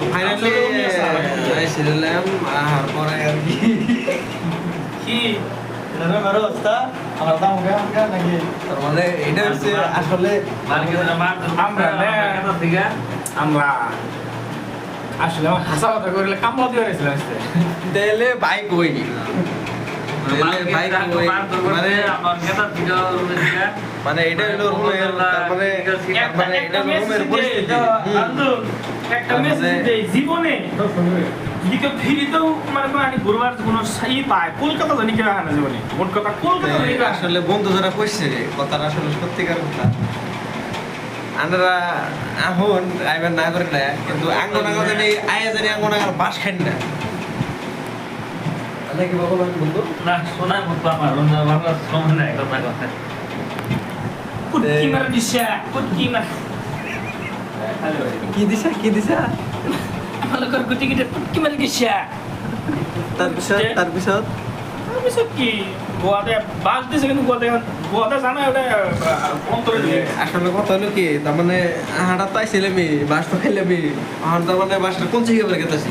finally আইছিলাম আর পরে আর কি এরকম আরো অবস্থা আমার দাম গা নাকি তার মানে এটা হচ্ছে আসলে আমরা আসলে আমার হাসা কথা করলে কামলা দিয়ে গেছিলাম তেলে বাইক ওই বাইক ওই মানে মানে এটা হলো রুমের তারপরে মানে এটা রুমের পরিস্থিতি একটা মেসেজ জীবনে দিকে ফিরিতেও মানে আমি ঘুরবার কোনো ই পায় কলকাতা জানি কেউ আনা জীবনে মোট কথা কলকাতা জানি আসলে বন্ধু যারা কইছে কথাটা আসলে সত্যিকার কথা আমরা এখন আইবার না করে না কিন্তু আঙ্গনাগা জানি আয়া জানি আঙ্গনাগার বাস খাই না নাকি বাবা বন্ধু না শোনার মতো আমার বাবা সময় নাই কথা কথা কুটকি মার দিশা কুটকি মার কি দিছা ভালো করে গুটি গিটে কুটকি মার দিশা তারপিছত তারপিছত কি গোয়াতে বাস দিছে কিন্তু গোয়াতে জানা ওটা অন্তরে দিয়ে আসলে কথা হলো কি তার মানে হাঁটা তো আইছিলাম বাস তো খাইলাম আর তার মানে বাসটা কোন জায়গায় গেতাছি